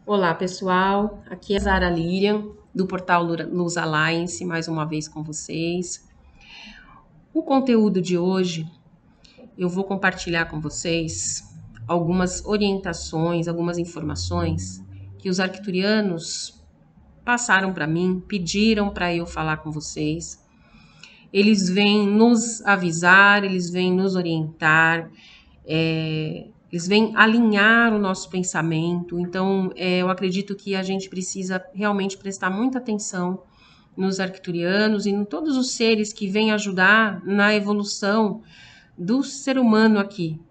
Olá, pessoal. Aqui é a Zara Lilian, do portal Luz Alliance, mais uma vez com vocês. O conteúdo de hoje, eu vou compartilhar com vocês algumas orientações, algumas informações que os arcturianos passaram para mim, pediram para eu falar com vocês. Eles vêm nos avisar, eles vêm nos orientar, eles vêm alinhar o nosso pensamento. Então, eu acredito que a gente precisa realmente prestar muita atenção nos arcturianos e em todos os seres que vêm ajudar na evolução do ser humano aqui.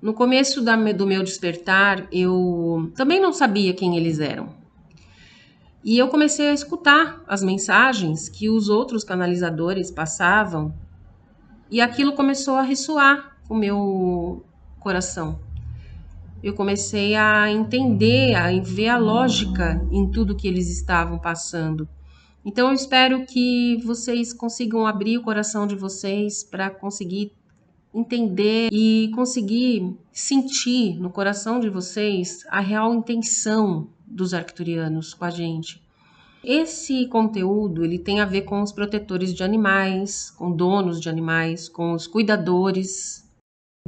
No começo do meu despertar, eu também não sabia quem eles eram. E eu comecei a escutar as mensagens que os outros canalizadores passavam, e aquilo começou a ressoar com o meu coração. Eu comecei a entender, a ver a lógica em tudo que eles estavam passando. Então eu espero que vocês consigam abrir o coração de vocês para conseguir entender e conseguir sentir no coração de vocês a real intenção dos arcturianos com a gente. Esse conteúdo, ele tem a ver com os protetores de animais, com donos de animais, com os cuidadores.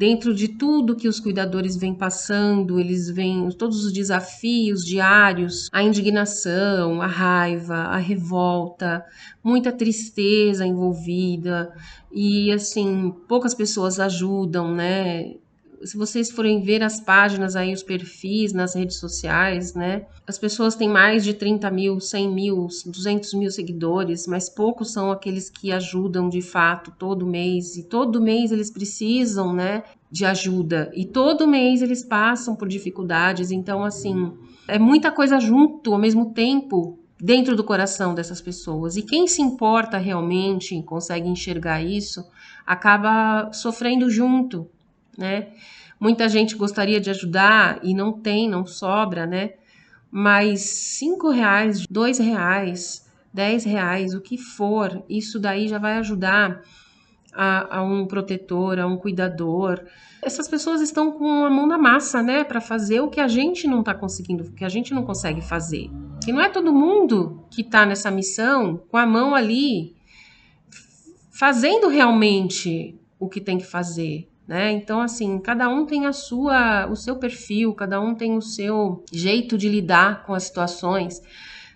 Dentro de tudo que os cuidadores vêm passando, eles vêm todos os desafios diários, a indignação, a raiva, a revolta, muita tristeza envolvida e assim, poucas pessoas ajudam, né? Se vocês forem ver as páginas aí, os perfis nas redes sociais, né? As pessoas têm mais de 30 mil, 100 mil, 200 mil seguidores, mas poucos são aqueles que ajudam de fato todo mês. E todo mês eles precisam, né, de ajuda. E todo mês eles passam por dificuldades. Então, assim, é muita coisa junto ao mesmo tempo dentro do coração dessas pessoas. E quem se importa realmente, consegue enxergar isso, acaba sofrendo junto, né? Muita gente gostaria de ajudar e não tem, não sobra, né? Mas R$ 5, R$ 2, R$ 10, o que for, isso daí já vai ajudar a um protetor, a um cuidador. Essas pessoas estão com a mão na massa, né? Para fazer o que a gente não está conseguindo, o que a gente não consegue fazer. E não é todo mundo que está nessa missão com a mão ali, fazendo realmente o que tem que fazer. Né? Então, assim, cada um tem o seu perfil, cada um tem o seu jeito de lidar com as situações.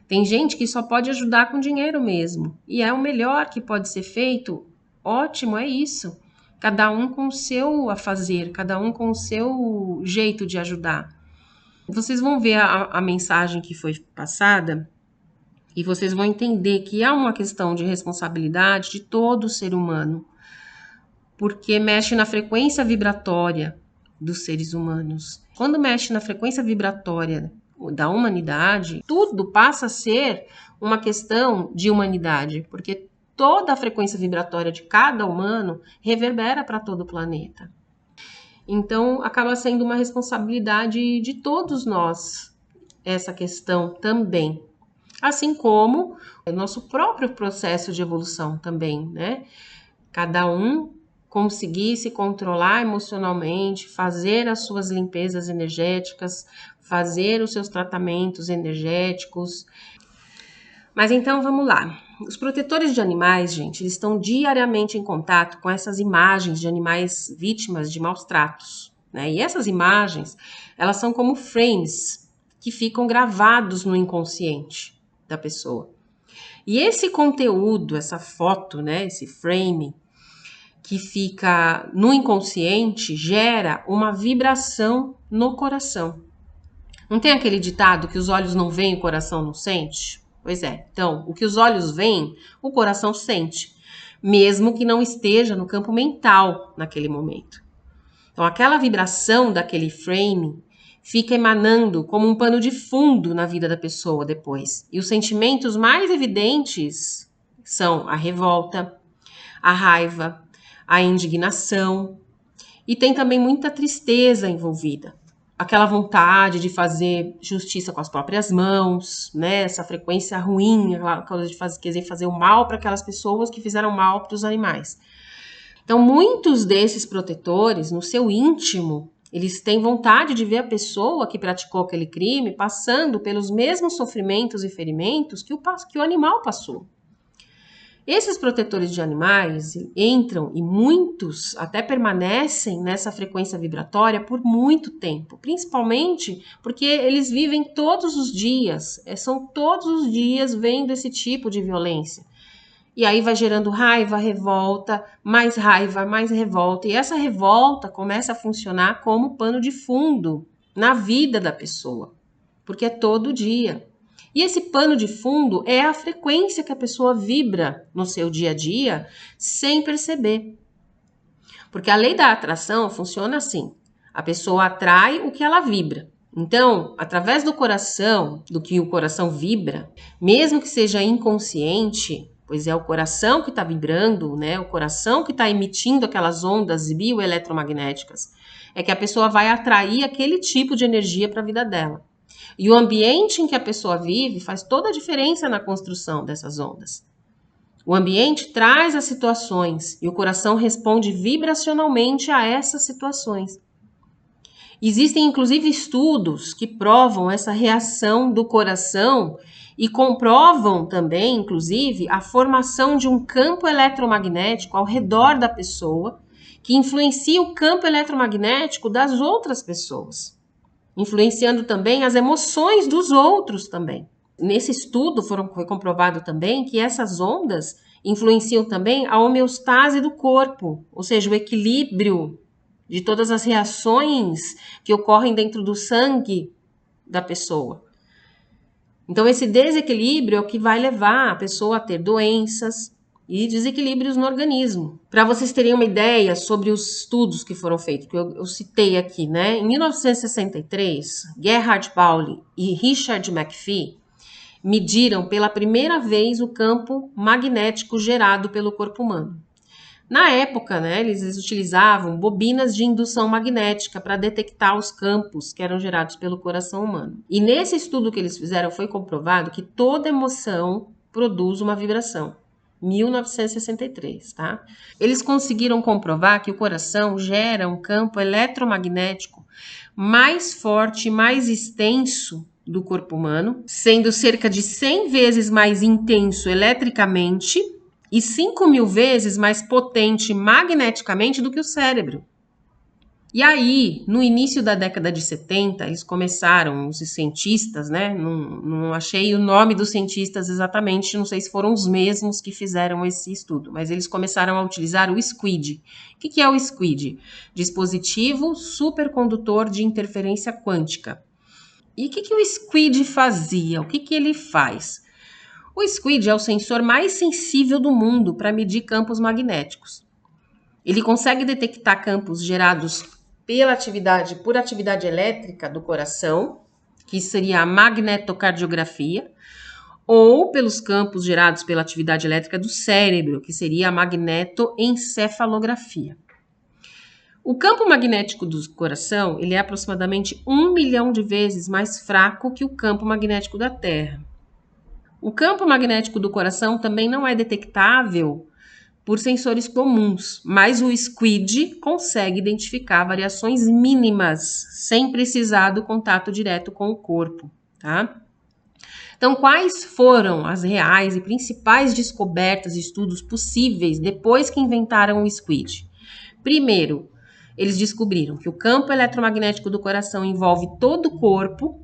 Tem gente que só pode ajudar com dinheiro mesmo, e é o melhor que pode ser feito. Ótimo, é isso. Cada um com o seu afazer, cada um com o seu jeito de ajudar. Vocês vão ver a mensagem que foi passada e vocês vão entender que é uma questão de responsabilidade de todo ser humano, porque mexe na frequência vibratória dos seres humanos. Quando mexe na frequência vibratória da humanidade, tudo passa a ser uma questão de humanidade, porque toda a frequência vibratória de cada humano reverbera para todo o planeta. Então, acaba sendo uma responsabilidade de todos nós essa questão também. Assim como o nosso próprio processo de evolução também, né? Cada um conseguir se controlar emocionalmente, fazer as suas limpezas energéticas, fazer os seus tratamentos energéticos. Mas então vamos lá. Os protetores de animais, gente, eles estão diariamente em contato com essas imagens de animais vítimas de maus tratos, né? E essas imagens, elas são como frames que ficam gravados no inconsciente da pessoa. E esse conteúdo, essa foto, né, esse frame, que fica no inconsciente, gera uma vibração no coração. Não tem aquele ditado que os olhos não veem, o coração não sente? Pois é. Então, o que os olhos veem, o coração sente, mesmo que não esteja no campo mental naquele momento. Então, aquela vibração daquele frame fica emanando como um pano de fundo na vida da pessoa depois. E os sentimentos mais evidentes são a revolta, a raiva, a indignação, e tem também muita tristeza envolvida. Aquela vontade de fazer justiça com as próprias mãos, né? Essa frequência ruim, aquela coisa de fazer o mal para aquelas pessoas que fizeram mal para os animais. Então, muitos desses protetores, no seu íntimo, Eles têm vontade de ver a pessoa que praticou aquele crime passando pelos mesmos sofrimentos e ferimentos que o animal passou. Esses protetores de animais entram e muitos até permanecem nessa frequência vibratória por muito tempo, principalmente porque eles vivem todos os dias, são todos os dias vendo esse tipo de violência. E aí vai gerando raiva, revolta, mais raiva, mais revolta. E essa revolta começa a funcionar como pano de fundo na vida da pessoa, porque é todo dia. E esse pano de fundo é a frequência que a pessoa vibra no seu dia a dia sem perceber. Porque a lei da atração funciona assim: a pessoa atrai o que ela vibra. Então, através do coração, do que o coração vibra, mesmo que seja inconsciente, pois é o coração que está vibrando, né? O coração que está emitindo aquelas ondas bioeletromagnéticas, é que a pessoa vai atrair aquele tipo de energia para a vida dela. E o ambiente em que a pessoa vive faz toda a diferença na construção dessas ondas. O ambiente traz as situações e o coração responde vibracionalmente a essas situações. Existem, inclusive, estudos que provam essa reação do coração e comprovam também, inclusive, a formação de um campo eletromagnético ao redor da pessoa que influencia o campo eletromagnético das outras pessoas, influenciando também as emoções dos outros também. Nesse estudo foi comprovado também que essas ondas influenciam também a homeostase do corpo, ou seja, o equilíbrio de todas as reações que ocorrem dentro do sangue da pessoa. Então, esse desequilíbrio é o que vai levar a pessoa a ter doenças e desequilíbrios no organismo. Para vocês terem uma ideia sobre os estudos que foram feitos, que eu citei aqui, né? Em 1963, Gerhard Pauli e Richard McPhee mediram pela primeira vez o campo magnético gerado pelo corpo humano. Na época, né, eles utilizavam bobinas de indução magnética para detectar os campos que eram gerados pelo coração humano. E nesse estudo que eles fizeram foi comprovado que toda emoção produz uma vibração. 1963, tá? Eles conseguiram comprovar que o coração gera um campo eletromagnético mais forte e mais extenso do corpo humano, sendo cerca de 100 vezes mais intenso eletricamente e 5.000 vezes mais potente magneticamente do que o cérebro. E aí, no início da década de 70, eles começaram, os cientistas, né? Não achei o nome dos cientistas exatamente, não sei se foram os mesmos que fizeram esse estudo, mas eles começaram a utilizar o SQUID. O que é o SQUID? Dispositivo supercondutor de interferência quântica. E o que o SQUID fazia? O que ele faz? O SQUID é o sensor mais sensível do mundo para medir campos magnéticos. Ele consegue detectar campos gerados por atividade elétrica do coração, que seria a magnetocardiografia, ou pelos campos gerados pela atividade elétrica do cérebro, que seria a magnetoencefalografia. O campo magnético do coração, ele é aproximadamente 1 milhão de vezes mais fraco que o campo magnético da Terra. O campo magnético do coração também não é detectável por sensores comuns, mas o SQUID consegue identificar variações mínimas sem precisar do contato direto com o corpo, tá? Então, quais foram as reais e principais descobertas e estudos possíveis depois que inventaram o SQUID? Primeiro, eles descobriram que o campo eletromagnético do coração envolve todo o corpo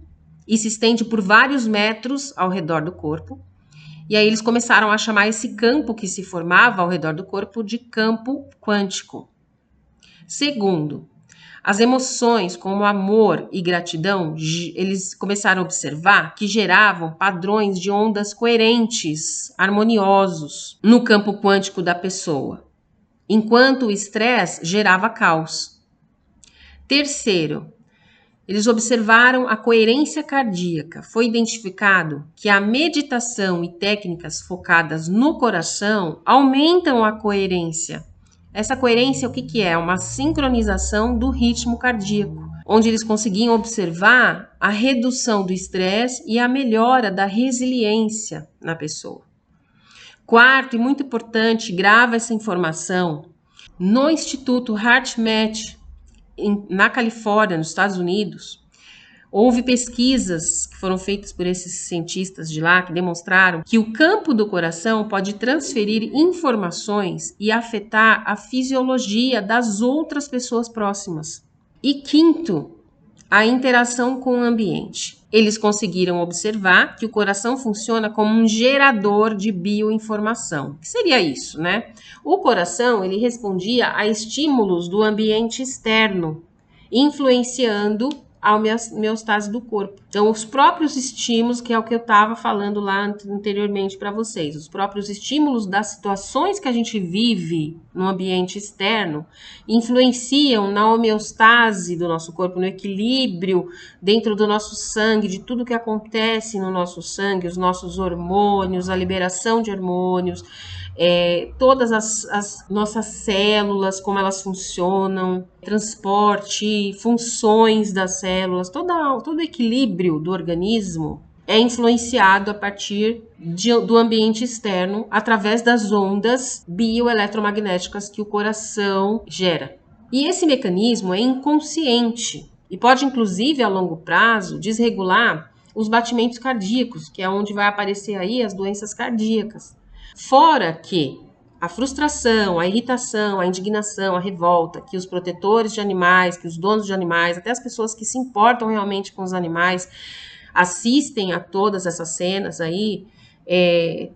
e se estende por vários metros ao redor do corpo. E aí eles começaram a chamar esse campo que se formava ao redor do corpo de campo quântico. Segundo, as emoções como amor e gratidão, eles começaram a observar que geravam padrões de ondas coerentes, harmoniosos no campo quântico da pessoa, enquanto o estresse gerava caos. Terceiro, eles observaram a coerência cardíaca. Foi identificado que a meditação e técnicas focadas no coração aumentam a coerência. Essa coerência, o que é? Uma sincronização do ritmo cardíaco, onde eles conseguiam observar a redução do estresse e a melhora da resiliência na pessoa. Quarto, e muito importante, grava essa informação, no Instituto HeartMath, na Califórnia, nos Estados Unidos, houve pesquisas que foram feitas por esses cientistas de lá que demonstraram que o campo do coração pode transferir informações e afetar a fisiologia das outras pessoas próximas. E quinto, a interação com o ambiente. Eles conseguiram observar que o coração funciona como um gerador de bioinformação. O que seria isso, né? O coração, ele respondia a estímulos do ambiente externo, influenciando a homeostase do corpo. Então, os próprios estímulos, que é o que eu estava falando lá anteriormente para vocês, os próprios estímulos das situações que a gente vive no ambiente externo, influenciam na homeostase do nosso corpo, no equilíbrio dentro do nosso sangue, de tudo que acontece no nosso sangue, os nossos hormônios, a liberação de hormônios, todas as nossas células, como elas funcionam, transporte, funções das células, todo o equilíbrio do organismo é influenciado a partir do ambiente externo através das ondas bioeletromagnéticas que o coração gera. E esse mecanismo é inconsciente e pode, inclusive, a longo prazo, desregular os batimentos cardíacos, que é onde vai aparecer aí as doenças cardíacas. Fora que a frustração, a irritação, a indignação, a revolta que os protetores de animais, que os donos de animais, até as pessoas que se importam realmente com os animais, assistem a todas essas cenas aí,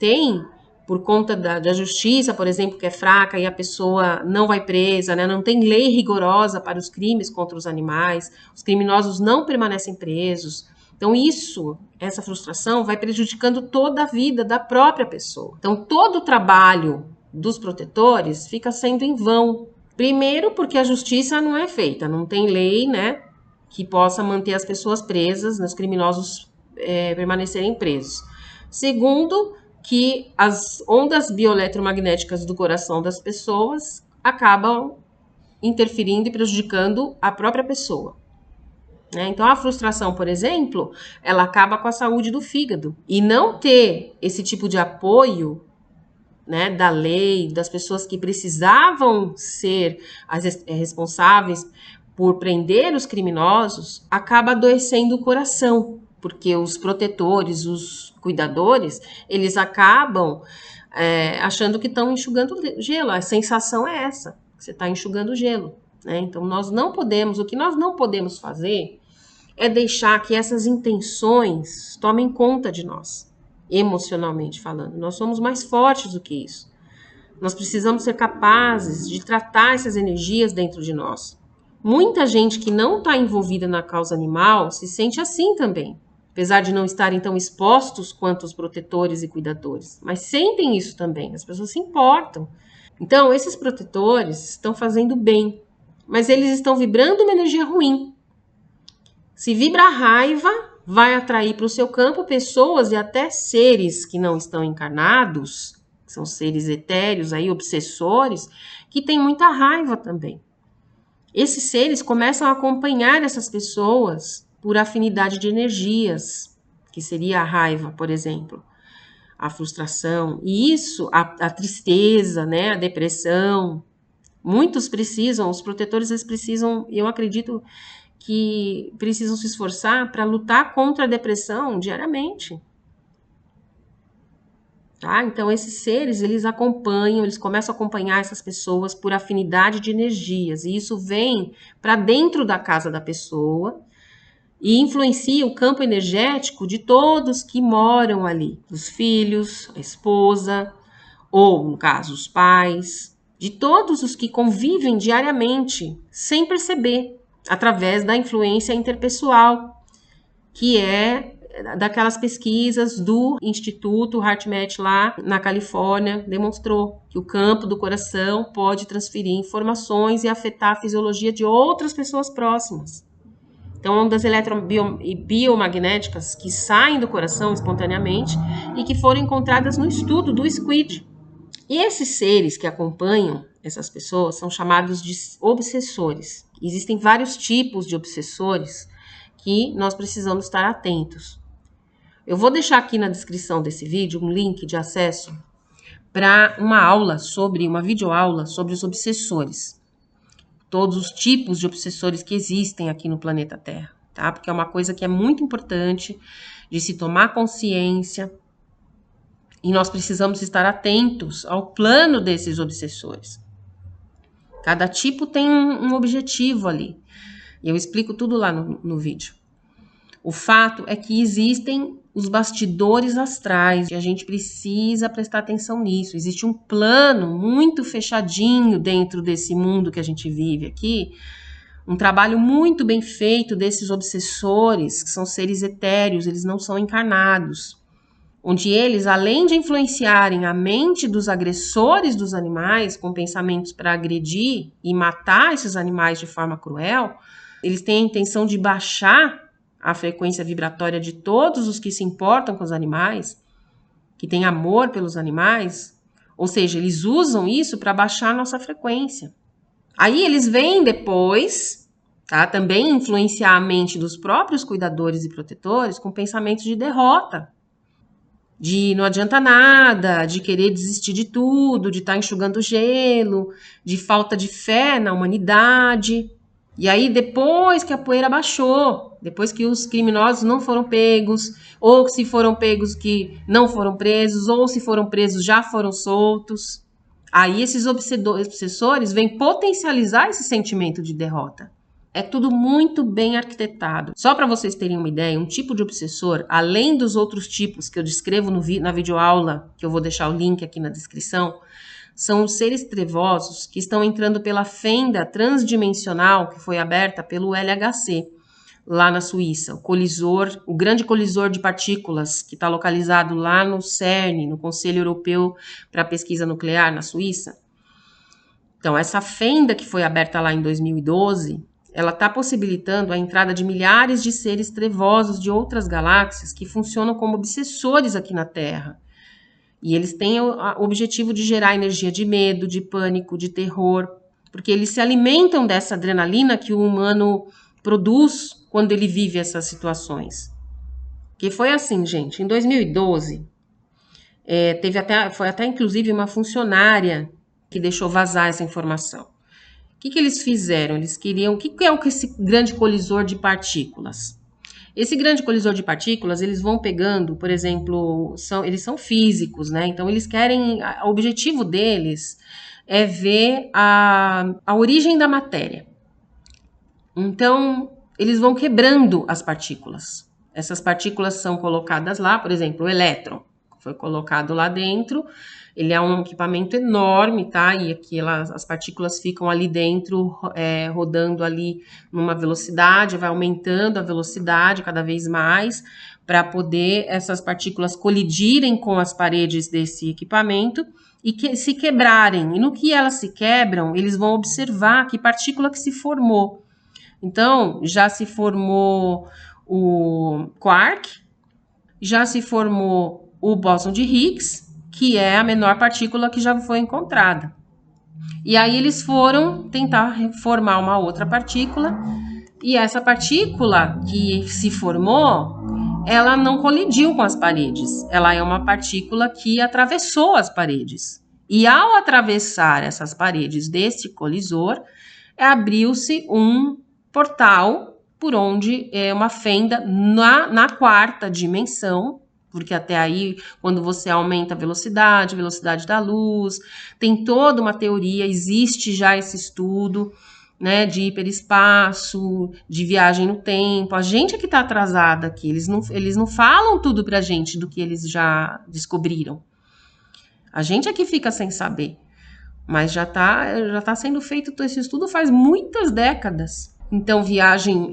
tem, por conta da justiça, por exemplo, que é fraca e a pessoa não vai presa, né? Não tem lei rigorosa para os crimes contra os animais, os criminosos não permanecem presos. Então, essa frustração vai prejudicando toda a vida da própria pessoa. Então, todo o trabalho dos protetores fica sendo em vão. Primeiro, porque a justiça não é feita, não tem lei, né, que possa manter as pessoas presas, os criminosos permanecerem presos. Segundo, que as ondas bioeletromagnéticas do coração das pessoas acabam interferindo e prejudicando a própria pessoa. Então, a frustração, por exemplo, ela acaba com a saúde do fígado. E não ter esse tipo de apoio, né, da lei, das pessoas que precisavam ser as responsáveis por prender os criminosos, acaba adoecendo o coração, porque os protetores, os cuidadores, eles acabam achando que estão enxugando gelo. A sensação é essa, que você está enxugando gelo. Né? Então, o que nós não podemos fazer é deixar que essas intenções tomem conta de nós, emocionalmente falando. Nós somos mais fortes do que isso. Nós precisamos ser capazes de tratar essas energias dentro de nós. Muita gente que não está envolvida na causa animal se sente assim também, apesar de não estarem tão expostos quanto os protetores e cuidadores, mas sentem isso também, as pessoas se importam. Então, esses protetores estão fazendo bem, mas eles estão vibrando uma energia ruim. Se vibra a raiva, vai atrair para o seu campo pessoas e até seres que não estão encarnados, que são seres etéreos, aí, obsessores, que têm muita raiva também. Esses seres começam a acompanhar essas pessoas por afinidade de energias, que seria a raiva, por exemplo, a frustração, e isso, a tristeza, né, a depressão. Muitos precisam, os protetores, eles precisam, eu acredito que precisam se esforçar para lutar contra a depressão diariamente. Tá? Então, esses seres, eles começam a acompanhar essas pessoas por afinidade de energias, e isso vem para dentro da casa da pessoa e influencia o campo energético de todos que moram ali, os filhos, a esposa, ou, no caso, os pais, de todos os que convivem diariamente, sem perceber, através da influência interpessoal, que é daquelas pesquisas do Instituto HeartMath lá na Califórnia, demonstrou que o campo do coração pode transferir informações e afetar a fisiologia de outras pessoas próximas. Então, ondas biomagnéticas que saem do coração espontaneamente e que foram encontradas no estudo do SQUID. E esses seres que acompanham essas pessoas são chamados de obsessores. Existem vários tipos de obsessores que nós precisamos estar atentos. Eu vou deixar aqui na descrição desse vídeo um link de acesso para uma videoaula sobre os obsessores. todos os tipos de obsessores que existem aqui no planeta Terra, tá? Porque é uma coisa que é muito importante de se tomar consciência e nós precisamos estar atentos ao plano desses obsessores. Cada tipo tem um objetivo ali. E eu explico tudo lá no vídeo. O fato é que existem os bastidores astrais e a gente precisa prestar atenção nisso. Existe um plano muito fechadinho dentro desse mundo que a gente vive aqui, um trabalho muito bem feito desses obsessores, que são seres etéreos, eles não são encarnados, onde eles, além de influenciarem a mente dos agressores dos animais com pensamentos para agredir e matar esses animais de forma cruel, eles têm a intenção de baixar a frequência vibratória de todos os que se importam com os animais, que têm amor pelos animais, ou seja, eles usam isso para baixar a nossa frequência. Aí eles vêm depois, tá, também influenciar a mente dos próprios cuidadores e protetores com pensamentos de derrota, de não adianta nada, de querer desistir de tudo, de estar enxugando gelo, de falta de fé na humanidade. E aí, depois que a poeira baixou, depois que os criminosos não foram pegos, ou se foram pegos que não foram presos, ou se foram presos já foram soltos, aí esses obsessores vêm potencializar esse sentimento de derrota. É tudo muito bem arquitetado. Só para vocês terem uma ideia, um tipo de obsessor, além dos outros tipos que eu descrevo na videoaula, que eu vou deixar o link aqui na descrição, são os seres trevosos que estão entrando pela fenda transdimensional que foi aberta pelo LHC, lá na Suíça, o grande colisor de partículas que está localizado lá no CERN, no Conselho Europeu para a Pesquisa Nuclear, na Suíça. Então, essa fenda que foi aberta lá em 2012, ela está possibilitando a entrada de milhares de seres trevosos de outras galáxias que funcionam como obsessores aqui na Terra. E eles têm o objetivo de gerar energia de medo, de pânico, de terror, porque eles se alimentam dessa adrenalina que o humano produz quando ele vive essas situações. Que foi assim, gente, em 2012, foi até inclusive uma funcionária que deixou vazar essa informação. O que eles fizeram? Eles queriam... O que é esse grande colisor de partículas? Esse grande colisor de partículas, eles vão pegando, por exemplo, eles são físicos, né? Então, eles querem... O objetivo deles é ver a origem da matéria. Então, eles vão quebrando as partículas. Essas partículas são colocadas lá, por exemplo, o elétron foi colocado lá dentro. Ele é um equipamento enorme, tá? E aqui as partículas ficam ali dentro, rodando ali numa velocidade, vai aumentando a velocidade cada vez mais, para poder essas partículas colidirem com as paredes desse equipamento e se quebrarem. E no que elas se quebram, eles vão observar que partícula que se formou. Então, já se formou o quark, já se formou o bóson de Higgs, que é a menor partícula que já foi encontrada. E aí eles foram tentar formar uma outra partícula, e essa partícula que se formou, ela não colidiu com as paredes. Ela é uma partícula que atravessou as paredes. E ao atravessar essas paredes desse colisor, abriu-se um portal por onde é uma fenda na quarta dimensão, porque até aí, quando você aumenta a velocidade da luz, tem toda uma teoria, existe já esse estudo, né, de hiperespaço, de viagem no tempo. A gente é que está atrasada aqui, eles não falam tudo pra gente do que eles já descobriram. A gente é que fica sem saber, mas já tá sendo feito esse estudo faz muitas décadas. Então, viagem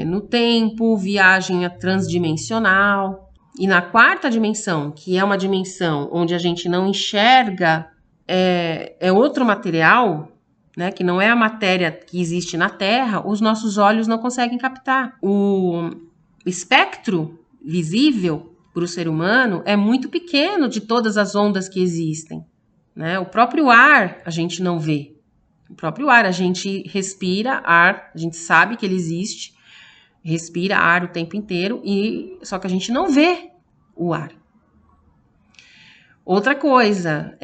no tempo, viagem transdimensional. E na quarta dimensão, que é uma dimensão onde a gente não enxerga, é outro material, né, que não é a matéria que existe na Terra, os nossos olhos não conseguem captar. O espectro visível para o ser humano é muito pequeno de todas as ondas que existem, né? O próprio ar a gente não vê. O próprio ar, a gente respira ar, a gente sabe que ele existe, respira ar o tempo inteiro, só que a gente não vê o ar. Outra coisa,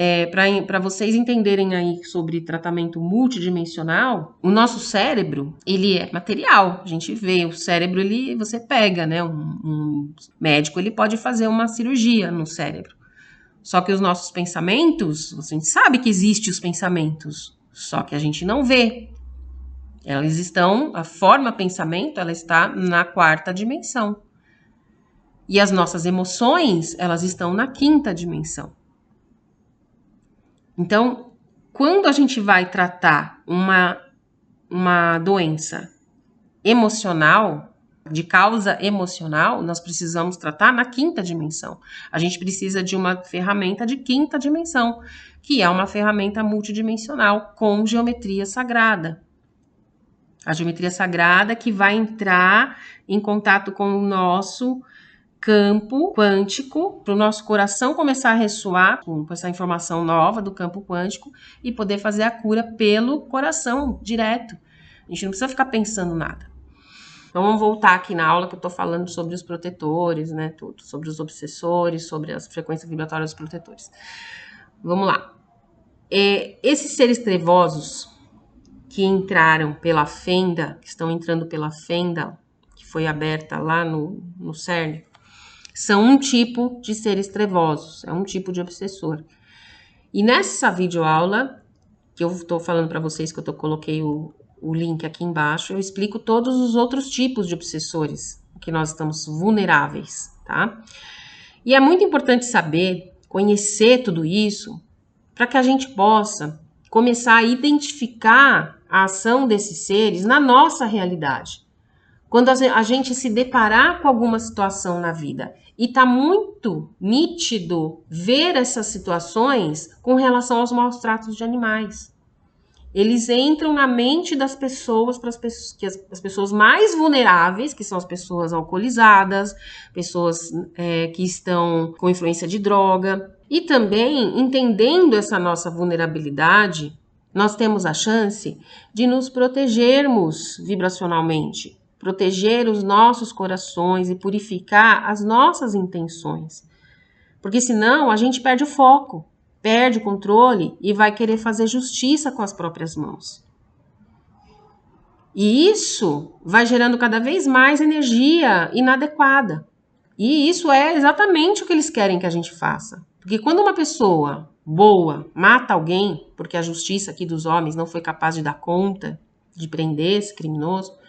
para vocês entenderem aí sobre tratamento multidimensional, o nosso cérebro, ele é material, a gente vê, o cérebro, você pega, né, um médico, ele pode fazer uma cirurgia no cérebro. Só que os nossos pensamentos, a gente sabe que existem os pensamentos, só que a gente não vê. Elas estão, a forma pensamento, ela está na 4ª dimensão. E as nossas emoções, elas estão na 5ª dimensão. Então, quando a gente vai tratar uma doença emocional, de causa emocional, nós precisamos tratar na 5ª dimensão. A gente precisa de uma ferramenta de 5ª dimensão, que é uma ferramenta multidimensional com geometria sagrada. A geometria sagrada que vai entrar em contato com o nosso campo quântico, para o nosso coração começar a ressoar com essa informação nova do campo quântico e poder fazer a cura pelo coração, direto. A gente não precisa ficar pensando nada. Então vamos voltar aqui na aula que eu estou falando sobre os protetores, né, tudo, sobre os obsessores, sobre as frequências vibratórias dos protetores. Vamos lá. Esses seres trevosos que entraram pela fenda, que estão entrando pela fenda que foi aberta lá no CERN, são um tipo de seres trevosos, é um tipo de obsessor. E nessa videoaula, que eu estou falando para vocês, que eu coloquei o link aqui embaixo, eu explico todos os outros tipos de obsessores, que nós estamos vulneráveis, tá? E é muito importante saber, conhecer tudo isso, para que a gente possa começar a identificar a ação desses seres na nossa realidade. Quando a gente se deparar com alguma situação na vida e tá muito nítido ver essas situações com relação aos maus tratos de animais. Eles entram na mente das pessoas, as pessoas mais vulneráveis, que são as pessoas alcoolizadas, pessoas que estão com influência de droga. E também, entendendo essa nossa vulnerabilidade, nós temos a chance de nos protegermos vibracionalmente, proteger os nossos corações e purificar as nossas intenções. Porque senão a gente perde o foco, perde o controle e vai querer fazer justiça com as próprias mãos. E isso vai gerando cada vez mais energia inadequada. E isso é exatamente o que eles querem que a gente faça. Porque quando uma pessoa boa mata alguém, porque a justiça aqui dos homens não foi capaz de dar conta de prender esse criminoso,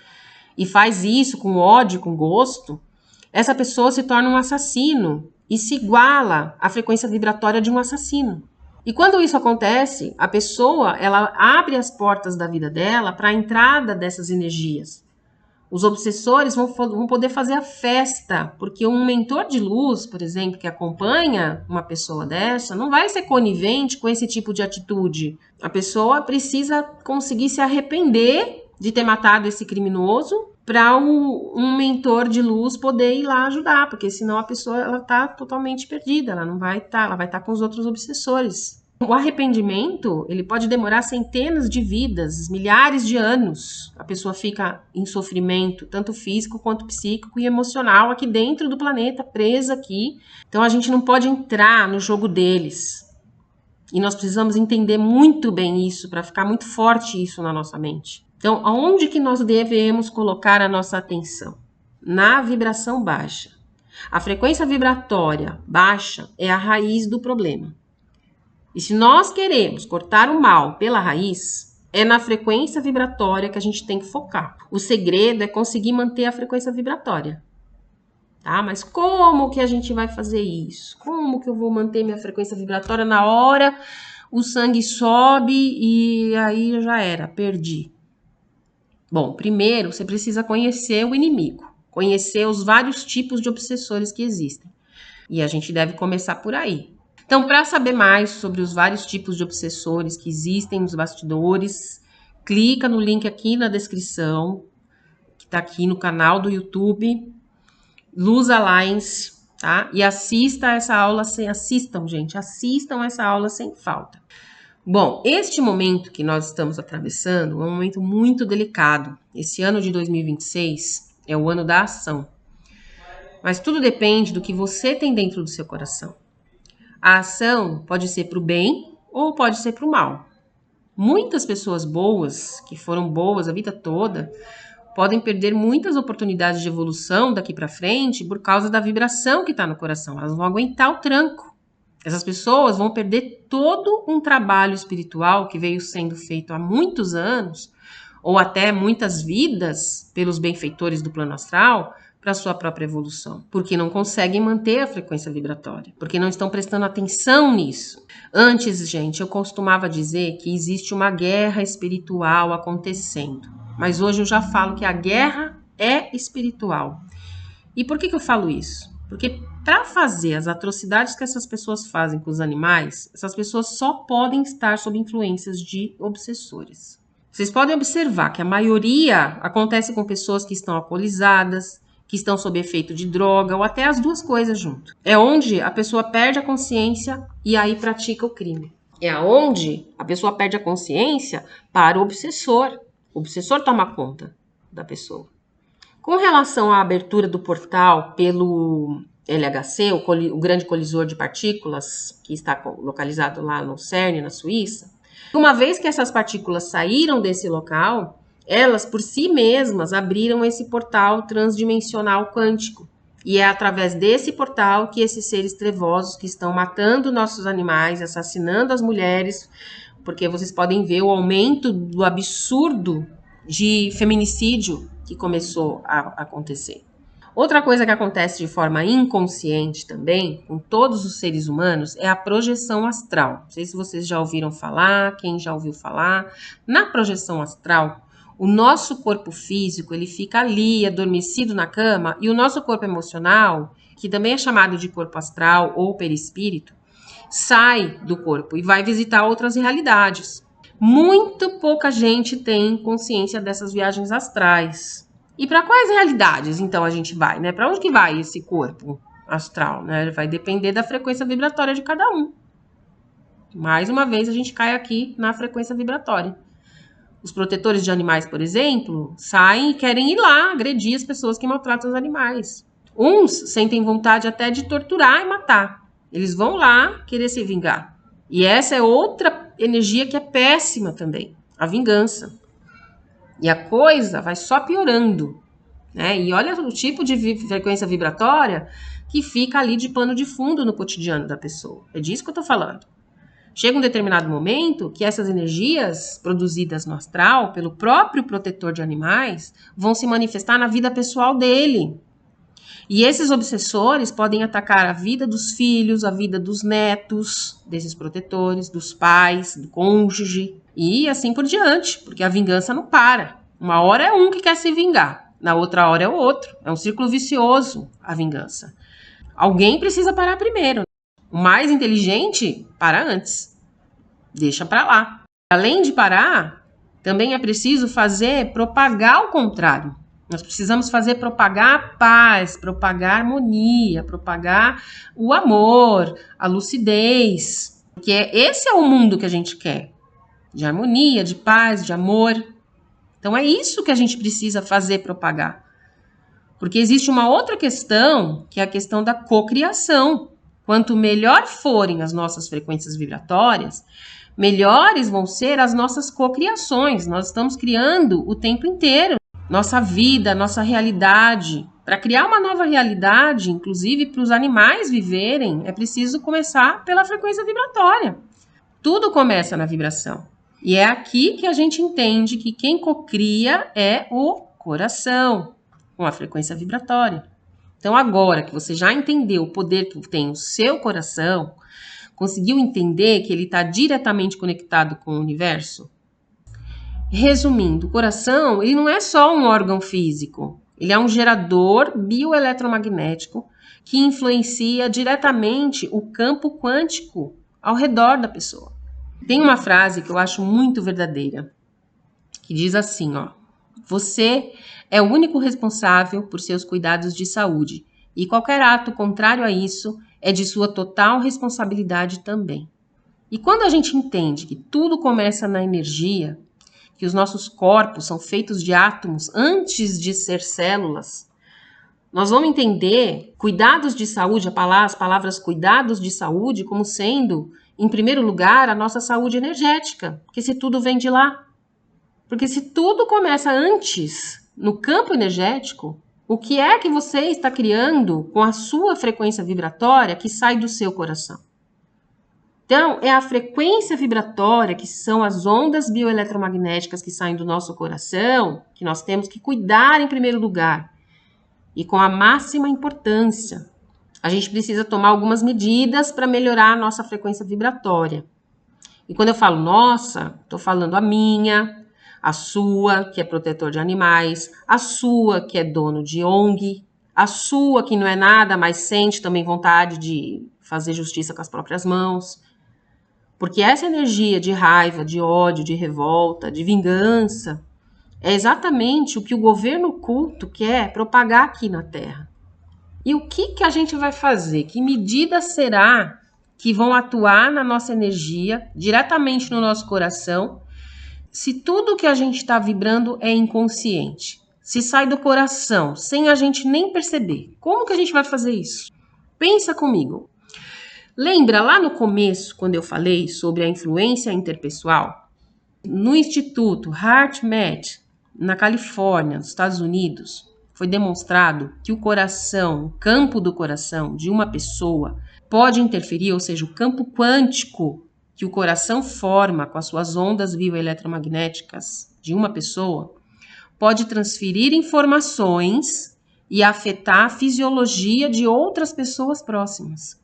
e faz isso com ódio, com gosto, essa pessoa se torna um assassino e se iguala à frequência vibratória de um assassino. E quando isso acontece, a pessoa, ela abre as portas da vida dela para a entrada dessas energias. Os obsessores vão poder fazer a festa, porque um mentor de luz, por exemplo, que acompanha uma pessoa dessa, não vai ser conivente com esse tipo de atitude. A pessoa precisa conseguir se arrepender de ter matado esse criminoso para um mentor de luz poder ir lá ajudar, porque senão a pessoa ela tá totalmente perdida, ela não vai estar, ela vai estar com os outros obsessores. O arrependimento, ele pode demorar centenas de vidas, milhares de anos. A pessoa fica em sofrimento, tanto físico quanto psíquico e emocional aqui dentro do planeta, presa aqui. Então a gente não pode entrar no jogo deles. E nós precisamos entender muito bem isso, para ficar muito forte isso na nossa mente. Então, aonde que nós devemos colocar a nossa atenção? Na vibração baixa. A frequência vibratória baixa é a raiz do problema. E se nós queremos cortar o mal pela raiz, é na frequência vibratória que a gente tem que focar. O segredo é conseguir manter a frequência vibratória. Tá? Mas como que a gente vai fazer isso? Como que eu vou manter minha frequência vibratória na hora o sangue sobe e aí já era, perdi? Bom, primeiro você precisa conhecer o inimigo, conhecer os vários tipos de obsessores que existem. E a gente deve começar por aí. Então, para saber mais sobre os vários tipos de obsessores que existem nos bastidores, clica no link aqui na descrição, que está aqui no canal do YouTube, Luz Alliance, tá? E assistam essa aula sem falta. Bom, este momento que nós estamos atravessando é um momento muito delicado. Esse ano de 2026 é o ano da ação. Mas tudo depende do que você tem dentro do seu coração. A ação pode ser para o bem ou pode ser para o mal. Muitas pessoas boas, que foram boas a vida toda, podem perder muitas oportunidades de evolução daqui para frente por causa da vibração que está no coração. Elas vão aguentar o tranco. Essas pessoas vão perder todo um trabalho espiritual que veio sendo feito há muitos anos, ou até muitas vidas, pelos benfeitores do plano astral, para a sua própria evolução, porque não conseguem manter a frequência vibratória, porque não estão prestando atenção nisso. Antes, gente, eu costumava dizer que existe uma guerra espiritual acontecendo, mas hoje eu já falo que a guerra é espiritual. E por que eu falo isso? Porque para fazer as atrocidades que essas pessoas fazem com os animais, essas pessoas só podem estar sob influências de obsessores. Vocês podem observar que a maioria acontece com pessoas que estão alcoolizadas, que estão sob efeito de droga ou até as duas coisas junto. É onde a pessoa perde a consciência e aí pratica o crime. É onde a pessoa perde a consciência para o obsessor. O obsessor toma conta da pessoa. Com relação à abertura do portal pelo LHC, o grande colisor de partículas, que está localizado lá no CERN, na Suíça, uma vez que essas partículas saíram desse local, elas por si mesmas abriram esse portal transdimensional quântico. E é através desse portal que esses seres trevosos que estão matando nossos animais, assassinando as mulheres, porque vocês podem ver o aumento do absurdo de feminicídio que começou a acontecer. Outra coisa que acontece de forma inconsciente também, com todos os seres humanos, é a projeção astral. Não sei se vocês já ouviram falar, quem já ouviu falar. Na projeção astral, o nosso corpo físico, ele fica ali, adormecido na cama, e o nosso corpo emocional, que também é chamado de corpo astral ou perispírito, sai do corpo e vai visitar outras realidades. Muito pouca gente tem consciência dessas viagens astrais. E para quais realidades, então, a gente vai, né? Para onde que vai esse corpo astral, né? Vai depender da frequência vibratória de cada um. Mais uma vez, a gente cai aqui na frequência vibratória. Os protetores de animais, por exemplo, saem e querem ir lá agredir as pessoas que maltratam os animais. Uns sentem vontade até de torturar e matar. Eles vão lá querer se vingar. E essa é outra energia que é péssima também, a vingança. E a coisa vai só piorando, né? E olha o tipo de frequência vibratória que fica ali de pano de fundo no cotidiano da pessoa. É disso que eu tô falando. Chega um determinado momento que essas energias produzidas no astral pelo próprio protetor de animais vão se manifestar na vida pessoal dele. E esses obsessores podem atacar a vida dos filhos, a vida dos netos desses protetores, dos pais, do cônjuge e assim por diante, porque a vingança não para. Uma hora é um que quer se vingar, na outra hora é o outro. É um círculo vicioso a vingança. Alguém precisa parar primeiro. O mais inteligente para antes. Deixa para lá. Além de parar, também é preciso propagar o contrário. Nós precisamos propagar a paz, propagar a harmonia, propagar o amor, a lucidez. Porque esse é o mundo que a gente quer. De harmonia, de paz, de amor. Então é isso que a gente precisa propagar. Porque existe uma outra questão, que é a questão da cocriação. Quanto melhor forem as nossas frequências vibratórias, melhores vão ser as nossas cocriações. Nós estamos criando o tempo inteiro. Nossa vida, nossa realidade. Para criar uma nova realidade, inclusive para os animais viverem, é preciso começar pela frequência vibratória. Tudo começa na vibração. E é aqui que a gente entende que quem cocria é o coração, com a frequência vibratória. Então, agora que você já entendeu o poder que tem o seu coração, conseguiu entender que ele está diretamente conectado com o universo? Resumindo, o coração, ele não é só um órgão físico. Ele é um gerador bioeletromagnético que influencia diretamente o campo quântico ao redor da pessoa. Tem uma frase que eu acho muito verdadeira, que diz assim, ó: você é o único responsável por seus cuidados de saúde, e qualquer ato contrário a isso é de sua total responsabilidade também. E quando a gente entende que tudo começa na energia, que os nossos corpos são feitos de átomos antes de ser células, Nós vamos entender cuidados de saúde, as palavras cuidados de saúde, como sendo, em primeiro lugar, a nossa saúde energética, porque se tudo vem de lá. Porque se tudo começa antes, no campo energético, o que é que você está criando com a sua frequência vibratória que sai do seu coração? Então, é a frequência vibratória, que são as ondas bioeletromagnéticas que saem do nosso coração, que nós temos que cuidar em primeiro lugar. E com a máxima importância. A gente precisa tomar algumas medidas para melhorar a nossa frequência vibratória. E quando eu falo nossa, estou falando a minha, a sua, que é protetor de animais, a sua, que é dono de ONG, a sua, que não é nada, mas sente também vontade de fazer justiça com as próprias mãos. Porque essa energia de raiva, de ódio, de revolta, de vingança, é exatamente o que o governo oculto quer propagar aqui na Terra. E o que a gente vai fazer? Que medidas será que vão atuar na nossa energia, diretamente no nosso coração, se tudo que a gente está vibrando é inconsciente? Se sai do coração, sem a gente nem perceber. Como que a gente vai fazer isso? Pensa comigo. Lembra lá no começo, quando eu falei sobre a influência interpessoal? No Instituto HeartMath, na Califórnia, nos Estados Unidos, foi demonstrado que o coração, o campo do coração de uma pessoa pode interferir, ou seja, o campo quântico que o coração forma com as suas ondas bioeletromagnéticas de uma pessoa, pode transferir informações e afetar a fisiologia de outras pessoas próximas.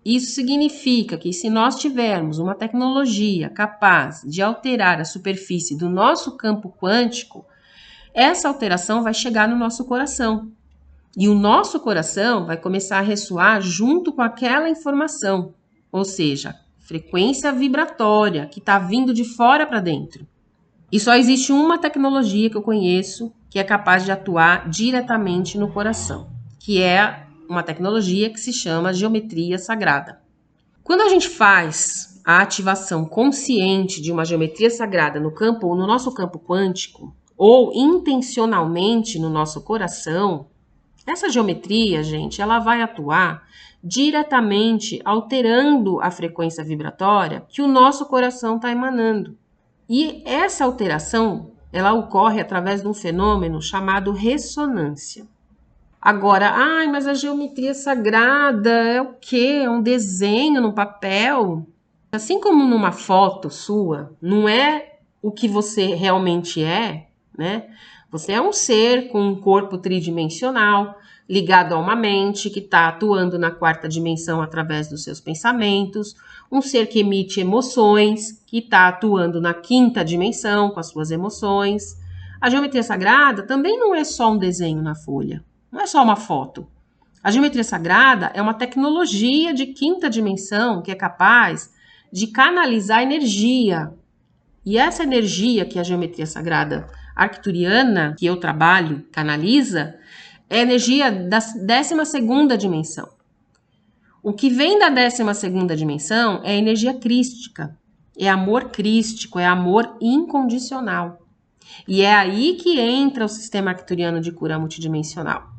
Isso significa que se nós tivermos uma tecnologia capaz de alterar a superfície do nosso campo quântico, essa alteração vai chegar no nosso coração. E o nosso coração vai começar a ressoar junto com aquela informação, ou seja, frequência vibratória que está vindo de fora para dentro. E só existe uma tecnologia que eu conheço que é capaz de atuar diretamente no coração, que é uma tecnologia que se chama geometria sagrada. Quando a gente faz a ativação consciente de uma geometria sagrada no campo ou no nosso campo quântico, ou intencionalmente no nosso coração, essa geometria, gente, ela vai atuar diretamente alterando a frequência vibratória que o nosso coração está emanando. E essa alteração, ela ocorre através de um fenômeno chamado ressonância. Agora, mas a geometria sagrada é o quê? É um desenho no papel? Assim como numa foto sua, não é o que você realmente é, né? Você é um ser com um corpo tridimensional, ligado a uma mente que está atuando na quarta dimensão através dos seus pensamentos, um ser que emite emoções, que está atuando na quinta dimensão com as suas emoções. A geometria sagrada também não é só um desenho na folha. Não é só uma foto. A geometria sagrada é uma tecnologia de quinta dimensão que é capaz de canalizar energia. E essa energia que a geometria sagrada arcturiana, que eu trabalho, canaliza, é energia da 12ª dimensão. O que vem da 12ª dimensão é energia crística, é amor crístico, é amor incondicional. E é aí que entra o sistema arcturiano de cura multidimensional.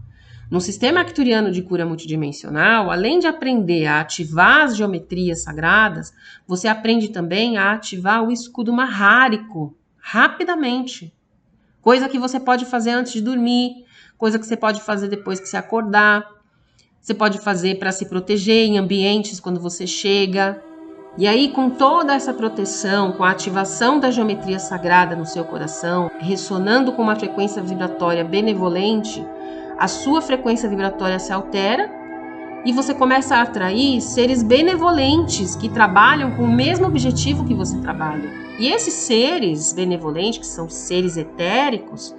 No sistema arcturiano de cura multidimensional, além de aprender a ativar as geometrias sagradas, você aprende também a ativar o escudo marrárico rapidamente. Coisa que você pode fazer antes de dormir, coisa que você pode fazer depois que você acordar. Você pode fazer para se proteger em ambientes quando você chega. E aí, com toda essa proteção, com a ativação da geometria sagrada no seu coração, ressonando com uma frequência vibratória benevolente, a sua frequência vibratória se altera e você começa a atrair seres benevolentes que trabalham com o mesmo objetivo que você trabalha. E esses seres benevolentes, que são seres etéricos,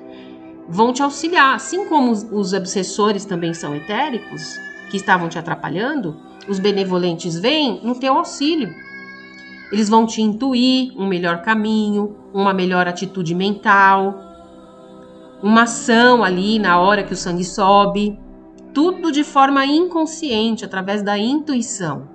vão te auxiliar. Assim como os obsessores também são etéricos, que estavam te atrapalhando, os benevolentes vêm no teu auxílio. Eles vão te intuir um melhor caminho, uma melhor atitude mental, uma ação ali na hora que o sangue sobe, tudo de forma inconsciente, através da intuição.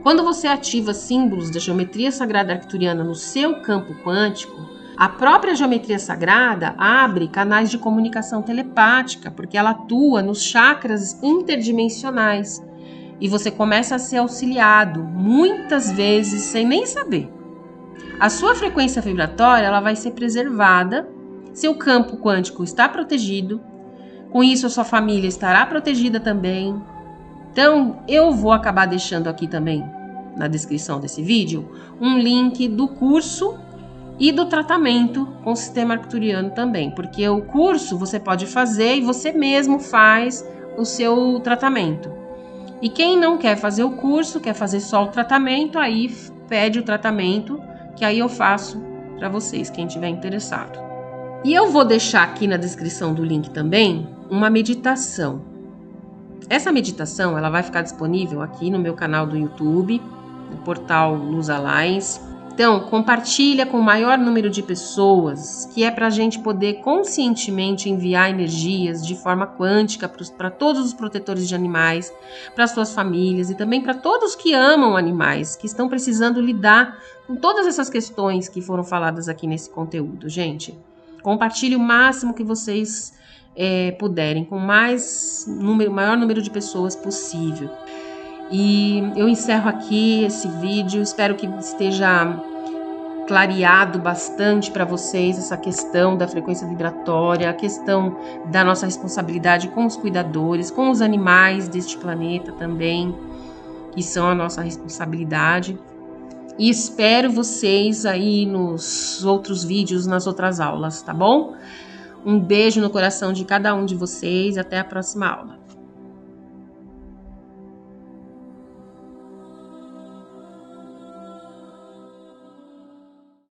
Quando você ativa símbolos da geometria sagrada arcturiana no seu campo quântico, A própria geometria sagrada abre canais de comunicação telepática, porque ela atua nos chakras interdimensionais. E você começa a ser auxiliado, muitas vezes, sem nem saber. A sua frequência vibratória ela vai ser preservada, seu campo quântico está protegido, com isso a sua família estará protegida também. Então, eu vou acabar deixando aqui também, na descrição desse vídeo, um link do curso e do tratamento com o sistema arcturiano também, porque o curso você pode fazer e você mesmo faz o seu tratamento. E quem não quer fazer o curso, quer fazer só o tratamento, aí pede o tratamento, que aí eu faço para vocês, quem tiver interessado. E eu vou deixar aqui na descrição do link também uma meditação. Essa meditação ela vai ficar disponível aqui no meu canal do YouTube, no portal Luz Alliance. Então, compartilha com o maior número de pessoas, que é para a gente poder conscientemente enviar energias de forma quântica para todos os protetores de animais, para suas famílias e também para todos que amam animais, que estão precisando lidar com todas essas questões que foram faladas aqui nesse conteúdo. Gente, compartilhe o máximo que vocês puderem, com maior número de pessoas possível. E eu encerro aqui esse vídeo, espero que esteja clareado bastante para vocês essa questão da frequência vibratória, a questão da nossa responsabilidade com os cuidadores, com os animais deste planeta também, que são a nossa responsabilidade. E espero vocês aí nos outros vídeos, nas outras aulas, tá bom? Um beijo no coração de cada um de vocês e até a próxima aula.